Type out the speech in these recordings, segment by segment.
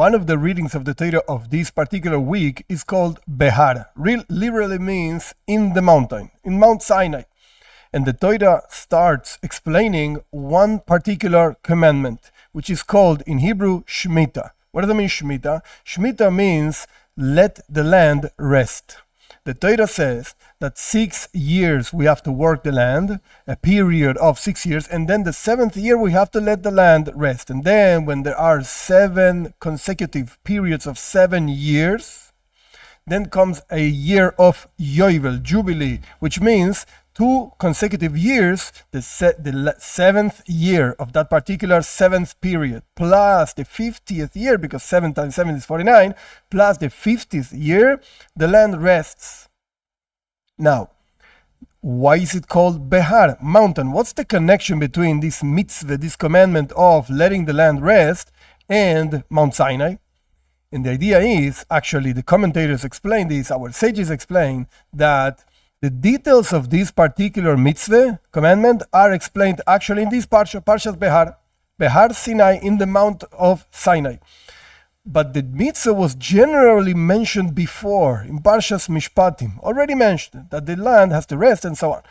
one of the readings of the Torah of this particular week is called Behar. Literally means in the mountain, in Mount Sinai. And the Torah starts explaining one particular commandment, which is called in Hebrew Shemitah. What does it mean, Shemitah? Shemitah means let the land rest. The Torah says that 6 years we have to work the land, a period of 6 years, and then the 7th year we have to let the land rest. And then when there are 7 consecutive periods of 7 years, then comes a year of Yovel, Jubilee, which means 2 consecutive years, the 7th year of that particular 7th period, plus the 50th year, because 7 times 7 is 49, plus the 50th year, the land rests. Now, why is it called Behar, mountain? What's the connection between this mitzvah, this commandment of letting the land rest, and Mount Sinai? And the idea is, actually, the commentators explain this, our sages explain that the details of this particular mitzvah, commandment, are explained actually in this Parshat Behar. Behar Sinai, in the Mount of Sinai. But the mitzvah was generally mentioned before, in Parshat Mishpatim, already mentioned, that the land has to rest and so on.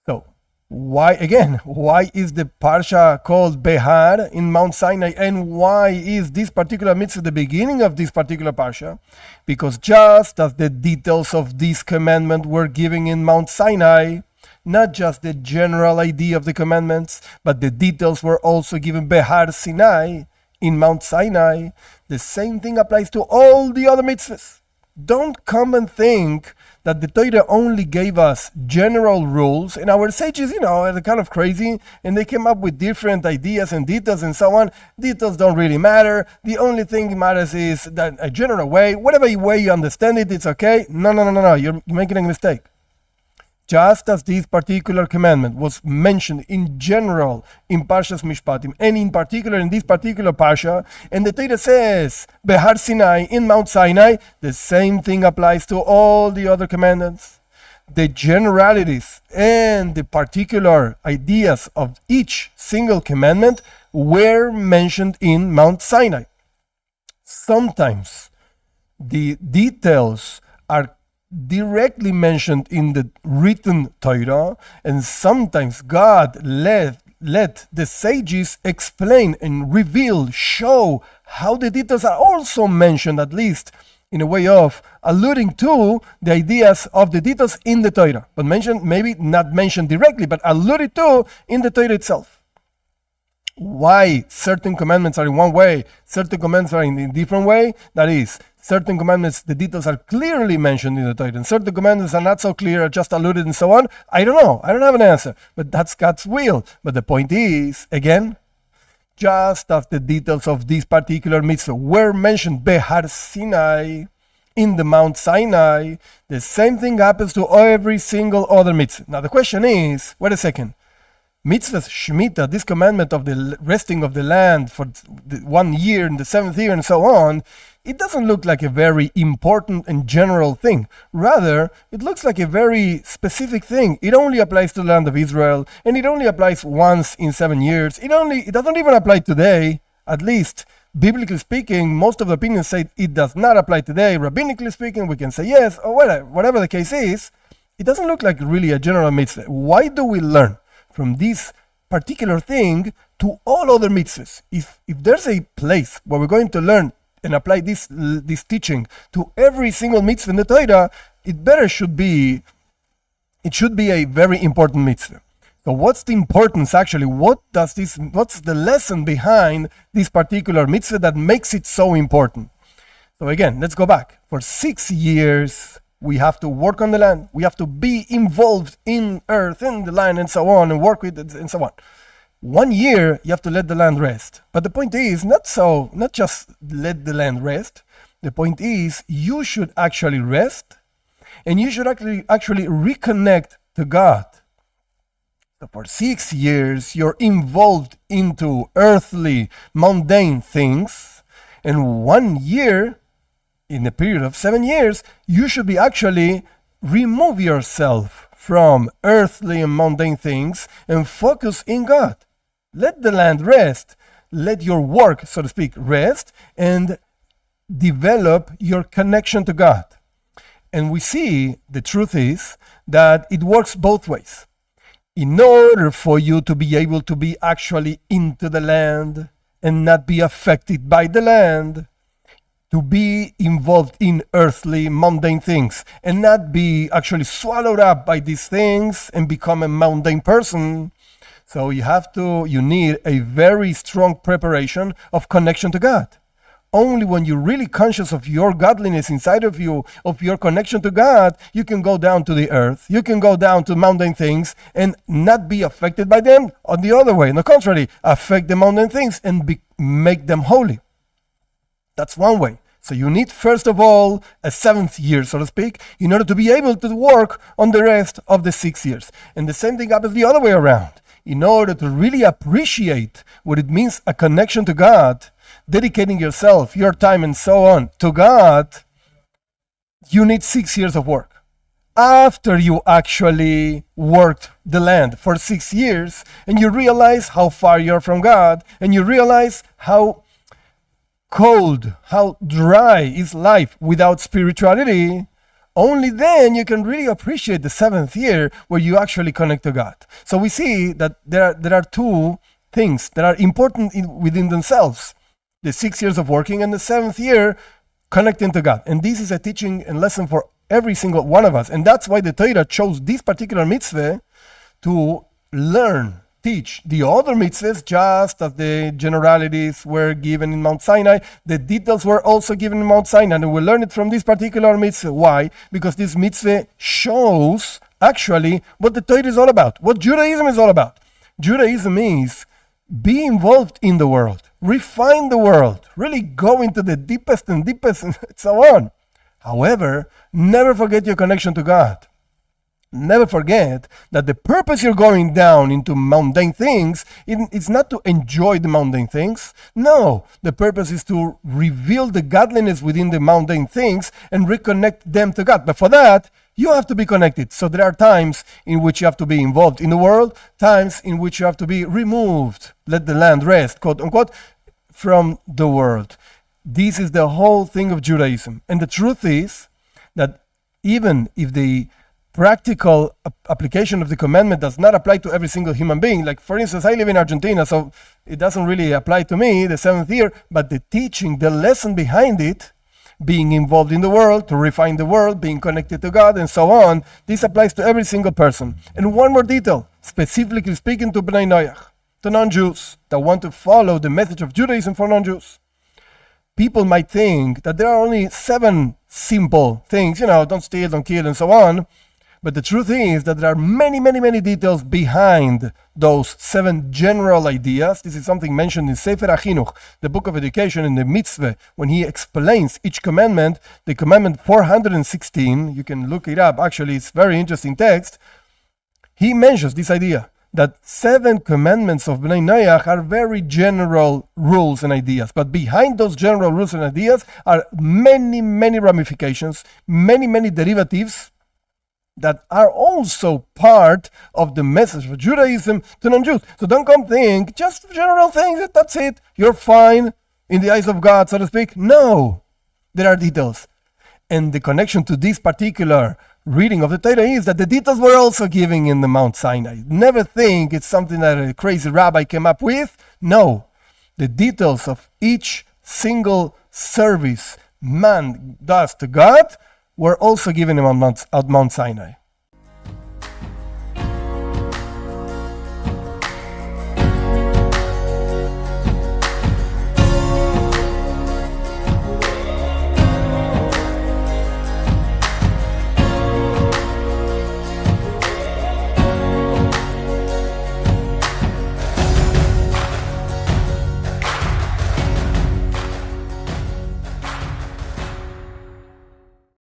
So, why is the Parsha called Behar in Mount Sinai, and why is this particular mitzvah the beginning of this particular Parsha? Because just as the details of this commandment were given in Mount Sinai, not just the general idea of the commandments, but the details were also given Behar Sinai, in Mount Sinai, the same thing applies to all the other mitzvahs. Don't come and think that the Torah only gave us general rules, and our sages, are kind of crazy, and they came up with different ideas and details and so on. Details don't really matter. The only thing that matters is that a general way, whatever way you understand it, it's okay. No. You're making a mistake. Just as this particular commandment was mentioned in general in Parshas Mishpatim, and in particular in this particular Parsha, and the Torah says, Behar Sinai, in Mount Sinai, the same thing applies to all the other commandments. The generalities and the particular ideas of each single commandment were mentioned in Mount Sinai. Sometimes the details are directly mentioned in the written Torah, and sometimes God let the sages explain and reveal, show how the details are also mentioned, at least in a way of alluding to the ideas of the details in the Torah, but mentioned, maybe not mentioned directly, but alluded to in the Torah itself. Why certain commandments are in one way, certain commandments are in a different way? That is, certain commandments, the details are clearly mentioned in the Torah, and certain commandments are not so clear, are just alluded and so on. I don't know. I don't have an answer. But that's God's will. But the point is, again, just as the details of this particular mitzvah were mentioned, Behar Sinai, in the Mount Sinai, the same thing happens to every single other mitzvah. Now the question is, wait a second. Mitzvah Shemitah, this commandment of the resting of the land for 1 year in the 7th year and so on, it doesn't look like a very important and general thing. Rather, it looks like a very specific thing. It only applies to the land of Israel, and it only applies once in 7 years. It doesn't even apply today, at least. Biblically speaking, most of the opinions say it does not apply today. Rabbinically speaking, we can say yes, or whatever the case is. It doesn't look like really a general mitzvah. Why do we learn from this particular thing to all other mitzvahs? If there's a place where we're going to learn and apply this teaching to every single mitzvah in the Torah, it should be a very important mitzvah. So what's the importance actually? What's the lesson behind this particular mitzvah that makes it so important? So again, let's go back. For 6 years, we have to work on the land. We have to be involved in earth, in the land, and so on, and work with it, and so on. 1 year, you have to let the land rest. But the point is, not just let the land rest. The point is, you should actually rest, and you should actually reconnect to God. So for 6 years, you're involved into earthly, mundane things, and 1 year, in a period of 7 years, you should be actually remove yourself from earthly and mundane things and focus in God. Let the land rest. Let your work, so to speak, rest, and develop your connection to God. And we see the truth is that it works both ways. In order for you to be able to be actually into the land and not be affected by the land, to be involved in earthly, mundane things and not be actually swallowed up by these things and become a mundane person. So you need a very strong preparation of connection to God. Only when you're really conscious of your godliness inside of you, of your connection to God, you can go down to the earth, you can go down to mundane things and not be affected by them. On the other way, on the contrary, affect the mundane things and make them holy. That's one way. So you need, first of all, a 7th year, so to speak, in order to be able to work on the rest of the 6 years. And the same thing happens the other way around. In order to really appreciate what it means, a connection to God, dedicating yourself, your time, and so on to God, you need 6 years of work. After you actually worked the land for 6 years, and you realize how far you're from God, and you realize how cold, how dry is life without spirituality, only then you can really appreciate the 7th year where you actually connect to God. So we see that there are two things that are important within themselves. The 6 years of working and the 7th year connecting to God. And this is a teaching and lesson for every single one of us. And that's why the Torah chose this particular mitzvah to teach the other mitzvahs, just as the generalities were given in Mount Sinai. The details were also given in Mount Sinai, and we learn it from this particular mitzvah. Why? Because this mitzvah shows actually what the Torah is all about, what Judaism is all about. Judaism is be involved in the world, refine the world, really go into the deepest and so on. However, never forget your connection to God. Never forget that the purpose you're going down into mundane things is not to enjoy the mundane things. No, the purpose is to reveal the godliness within the mundane things and reconnect them to God. But for that, you have to be connected. So there are times in which you have to be involved in the world, times in which you have to be removed, let the land rest, quote unquote, from the world. This is the whole thing of Judaism. And the truth is that even if the practical application of the commandment does not apply to every single human being. Like, for instance, I live in Argentina, so it doesn't really apply to me, the 7th year, but the teaching, the lesson behind it, being involved in the world, to refine the world, being connected to God, and so on, this applies to every single person. And one more detail, specifically speaking to Bnei Noach, to non-Jews that want to follow the message of Judaism for non-Jews. People might think that there are only 7 simple things, don't steal, don't kill, and so on. But the truth is that there are many, many, many details behind those 7 general ideas. This is something mentioned in Sefer HaChinuch, the book of education, in the Mitzvah, when he explains each commandment, the commandment 416, you can look it up, actually it's very interesting text. He mentions this idea that 7 commandments of Bnei Noach are very general rules and ideas. But behind those general rules and ideas are many, many ramifications, many, many derivatives that are also part of the message of Judaism to non-Jews. So don't come think just general things, that's it, you're fine in the eyes of God, so to speak. No, there are details. And the connection to this particular reading of the Torah is that the details were also given in the Mount Sinai. Never think it's something that a crazy rabbi came up with. No, the details of each single service man does to God were also given on Mount Sinai.